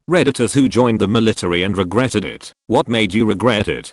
Redditors who joined the military and regretted it. What made you regret it?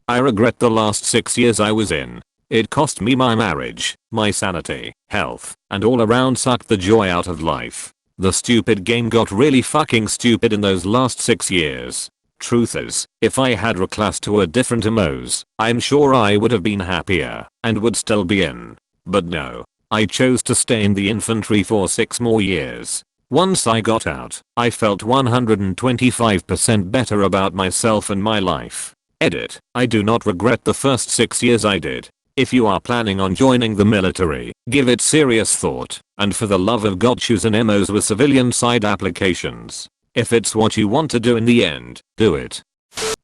I regret the last 6 years I was in. It cost me my marriage, my sanity, health, and all around sucked the joy out of life. The stupid game got really fucking stupid in those last 6 years. Truth is, if I had reclassed to a different MOs, I'm sure I would have been happier and would still be in. But no. I chose to stay in the infantry for 6 more years. Once I got out, I felt 125% better about myself and my life. Edit. I do not regret the first 6 years I did. If you are planning on joining the military, give it serious thought, and for the love of God choose an MOs with civilian side applications. If it's what you want to do in the end, do it.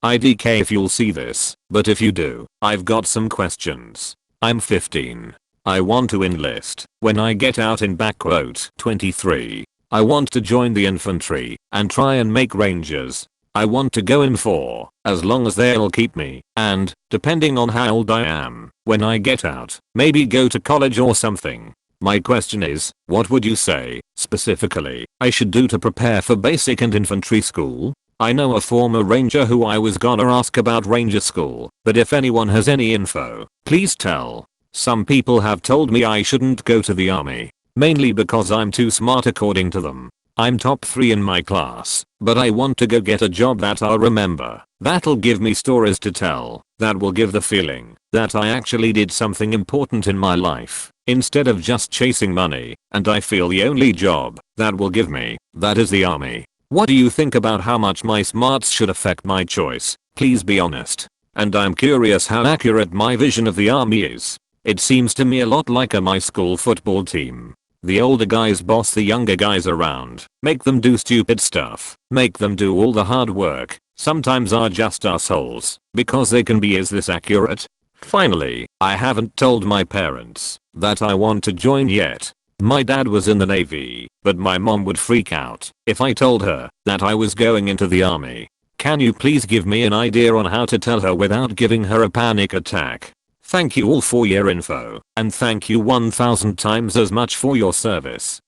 IDK if you'll see this, but if you do, I've got some questions. I'm 15. I want to enlist when I get out in backquote 23. I want to join the infantry and try and make rangers. I want to go in for as long as they'll keep me and, depending on how old I am, when I get out, maybe go to college or something. My question is, what would you say, specifically, I should do to prepare for basic and infantry school? I know a former ranger who I was gonna ask about ranger school, but if anyone has any info, please tell. Some people have told me I shouldn't go to the army, mainly because I'm too smart according to them. I'm top 3 in my class, but I want to go get a job that I'll remember, that'll give me stories to tell, that will give the feeling that I actually did something important in my life, instead of just chasing money, and I feel the only job that will give me that is the army. What do you think about how much my smarts should affect my choice? Please be honest. And I'm curious how accurate my vision of the army is. It seems to me a lot like my school football team. The older guys boss the younger guys around, make them do stupid stuff, make them do all the hard work, sometimes are just assholes, because they can be. Is this accurate? Finally, I haven't told my parents that I want to join yet. My dad was in the Navy, but my mom would freak out if I told her that I was going into the army. Can you please give me an idea on how to tell her without giving her a panic attack? Thank you all for your info, and thank you 1000 times as much for your service.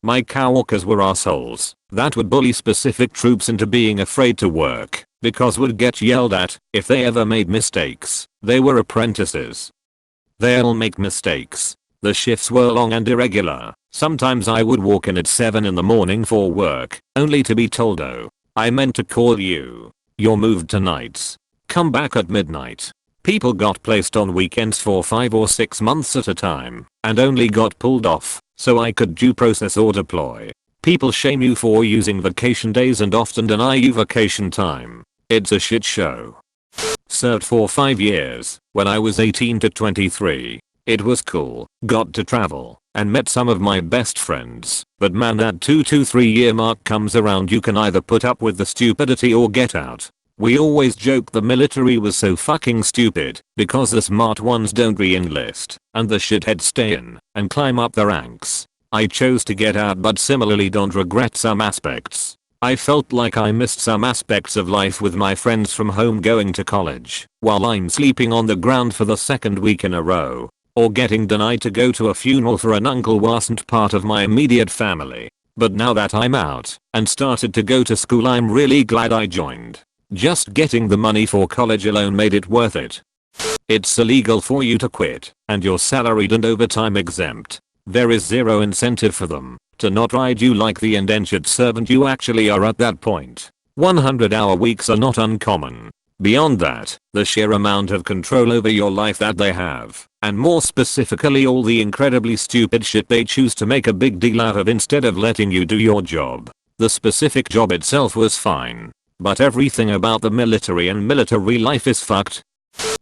My coworkers were assholes that would bully specific troops into being afraid to work because would get yelled at if they ever made mistakes. They were apprentices. They'll make mistakes. The shifts were long and irregular. Sometimes I would walk in at 7 in the morning for work, only to be told, oh, I meant to call you. You're moved to nights. Come back at midnight. People got placed on weekends for 5 or 6 months at a time and only got pulled off so I could due process or deploy. People shame you for using vacation days and often deny you vacation time. It's a shit show. Served for 5 years when I was 18 to 23. It was cool, got to travel, and met some of my best friends, but man, that 2 to 3 year mark comes around, you can either put up with the stupidity or get out. We always joke the military was so fucking stupid because the smart ones don't re-enlist and the shitheads stay in and climb up the ranks. I chose to get out, but similarly don't regret some aspects. I felt like I missed some aspects of life with my friends from home going to college while I'm sleeping on the ground for the 2nd week in a row, or getting denied to go to a funeral for an uncle who wasn't part of my immediate family. But now that I'm out and started to go to school, I'm really glad I joined. Just getting the money for college alone made it worth it. It's illegal for you to quit, and you're salaried and overtime exempt. There is zero incentive for them to not ride you like the indentured servant you actually are at that point. 100-hour weeks are not uncommon. Beyond that, the sheer amount of control over your life that they have, and more specifically all the incredibly stupid shit they choose to make a big deal out of instead of letting you do your job. The specific job itself was fine, but everything about the military and military life is fucked.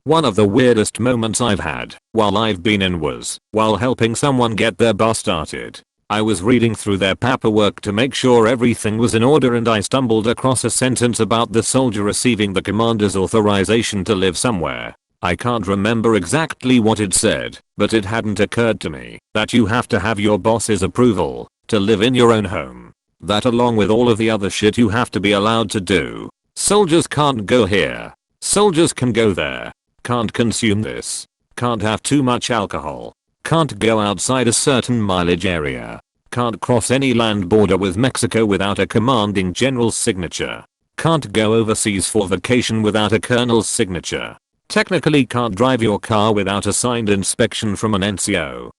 One of the weirdest moments I've had while I've been in was while helping someone get their bus started. I was reading through their paperwork to make sure everything was in order, and I stumbled across a sentence about the soldier receiving the commander's authorization to live somewhere. I can't remember exactly what it said, but it hadn't occurred to me that you have to have your boss's approval to live in your own home. That, along with all of the other shit you have to be allowed to do. Soldiers can't go here. Soldiers can go there. Can't consume this. Can't have too much alcohol. Can't go outside a certain mileage area. Can't cross any land border with Mexico without a commanding general's signature. Can't go overseas for vacation without a colonel's signature. Technically can't drive your car without a signed inspection from an NCO.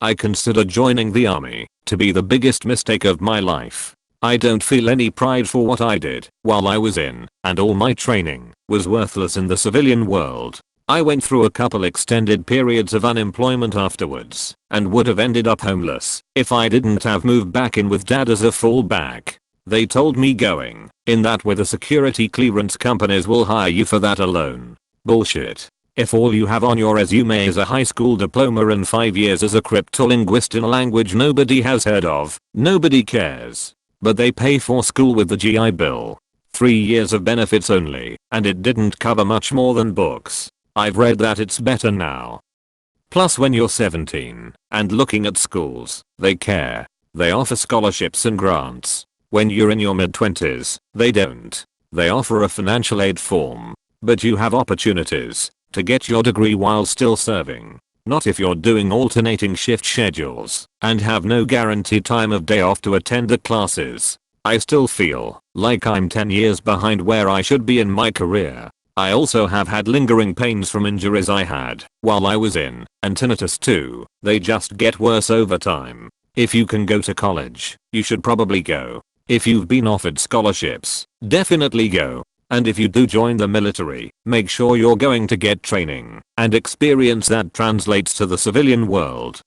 I consider joining the army to be the biggest mistake of my life. I don't feel any pride for what I did while I was in, and all my training was worthless in the civilian world. I went through a couple extended periods of unemployment afterwards and would have ended up homeless if I didn't have moved back in with dad as a fallback. They told me going in that with a security clearance companies will hire you for that alone. Bullshit. If all you have on your resume is a high school diploma and 5 years as a cryptolinguist in a language nobody has heard of, nobody cares. But they pay for school with the GI Bill. 3 years of benefits only, and it didn't cover much more than books. I've read that it's better now. Plus when you're 17 and looking at schools, they care. They offer scholarships and grants. When you're in your mid-20s, they don't. They offer a financial aid form. But you have opportunities to get your degree while still serving. Not if you're doing alternating shift schedules and have no guaranteed time of day off to attend the classes. I still feel like I'm 10 years behind where I should be in my career. I also have had lingering pains from injuries I had while I was in, and tinnitus too. They just get worse over time. If you can go to college, you should probably go. If you've been offered scholarships, definitely go. And if you do join the military, make sure you're going to get training and experience that translates to the civilian world.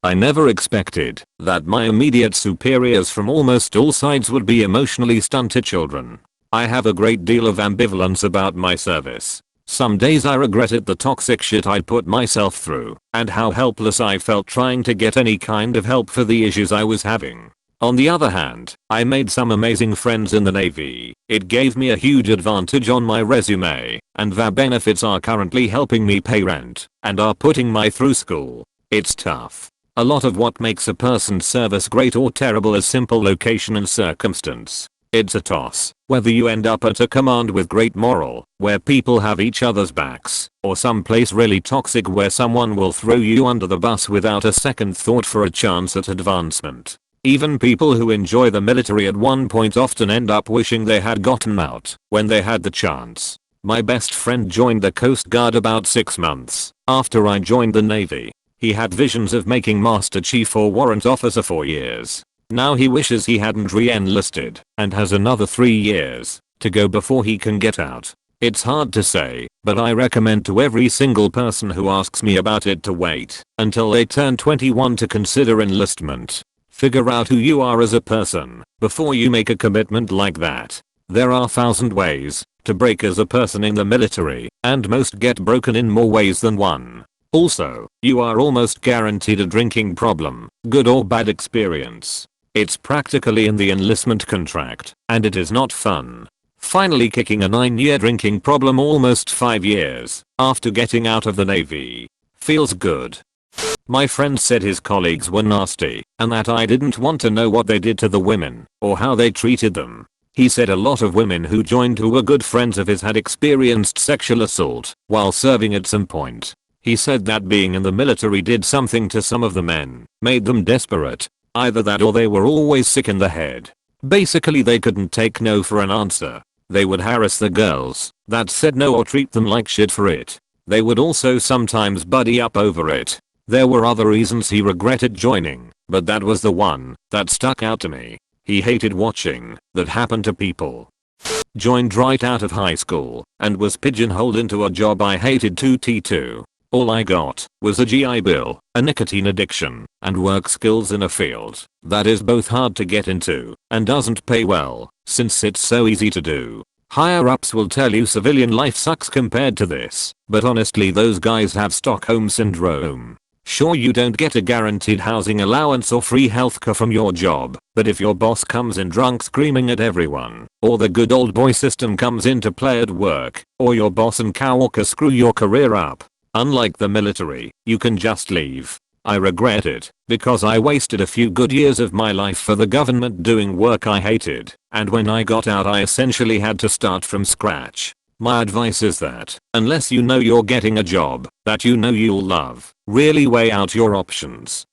I never expected that my immediate superiors from almost all sides would be emotionally stunted children. I have a great deal of ambivalence about my service. Some days I regretted the toxic shit I put myself through and how helpless I felt trying to get any kind of help for the issues I was having. On the other hand, I made some amazing friends in the Navy. It gave me a huge advantage on my resume, and their benefits are currently helping me pay rent and are putting me through school. It's tough. A lot of what makes a person's service great or terrible is simple location and circumstance. It's a toss whether you end up at a command with great morale, where people have each other's backs, or someplace really toxic where someone will throw you under the bus without a second thought for a chance at advancement. Even people who enjoy the military at one point often end up wishing they had gotten out when they had the chance. My best friend joined the Coast Guard about 6 months after I joined the Navy. He had visions of making Master Chief or Warrant Officer for years. Now he wishes he hadn't re-enlisted and has another 3 years to go before he can get out. It's hard to say, but I recommend to every single person who asks me about it to wait until they turn 21 to consider enlistment. Figure out who you are as a person before you make a commitment like that. There are 1,000 ways to break as a person in the military, and most get broken in more ways than one. Also, you are almost guaranteed a drinking problem, good or bad experience. It's practically in the enlistment contract, and it is not fun. Finally kicking a 9-year drinking problem almost 5 years after getting out of the Navy. Feels good. My friend said his colleagues were nasty and that I didn't want to know what they did to the women or how they treated them. He said a lot of women who joined who were good friends of his had experienced sexual assault while serving at some point. He said that being in the military did something to some of the men, made them desperate. Either that or they were always sick in the head. Basically they couldn't take no for an answer. They would harass the girls that said no or treat them like shit for it. They would also sometimes buddy up over it. There were other reasons he regretted joining, but that was the one that stuck out to me. He hated watching that happen to people. Joined right out of high school and was pigeonholed into a job I hated to T2. All I got was a GI Bill, a nicotine addiction, and work skills in a field that is both hard to get into and doesn't pay well, since it's so easy to do. Higher ups will tell you civilian life sucks compared to this, but honestly those guys have Stockholm syndrome. Sure, you don't get a guaranteed housing allowance or free healthcare from your job, but if your boss comes in drunk screaming at everyone, or the good old boy system comes into play at work, or your boss and coworker screw your career up, unlike the military, you can just leave. I regret it, because I wasted a few good years of my life for the government doing work I hated, and when I got out I essentially had to start from scratch. My advice is that, unless you know you're getting a job that you know you'll love, really weigh out your options.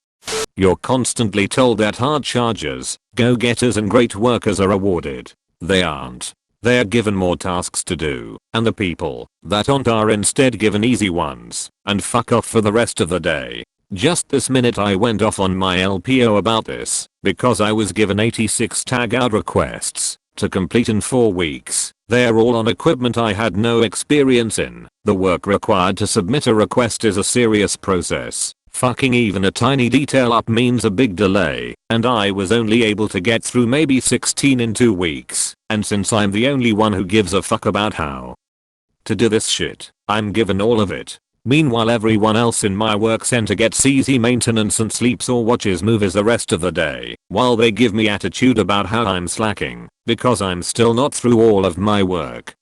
You're constantly told that hard chargers, go-getters and great workers are rewarded. They aren't. They are given more tasks to do, and the people that aren't are instead given easy ones, and fuck off for the rest of the day. Just this minute I went off on my LPO about this, because I was given 86 tag out requests to complete in 4 weeks. They're all on equipment I had no experience in. The work required to submit a request is a serious process. Fucking even a tiny detail up means a big delay, and I was only able to get through maybe 16 in 2 weeks, and since I'm the only one who gives a fuck about how to do this shit, I'm given all of it. Meanwhile everyone else in my work center gets easy maintenance and sleeps or watches movies the rest of the day, while they give me attitude about how I'm slacking, because I'm still not through all of my work.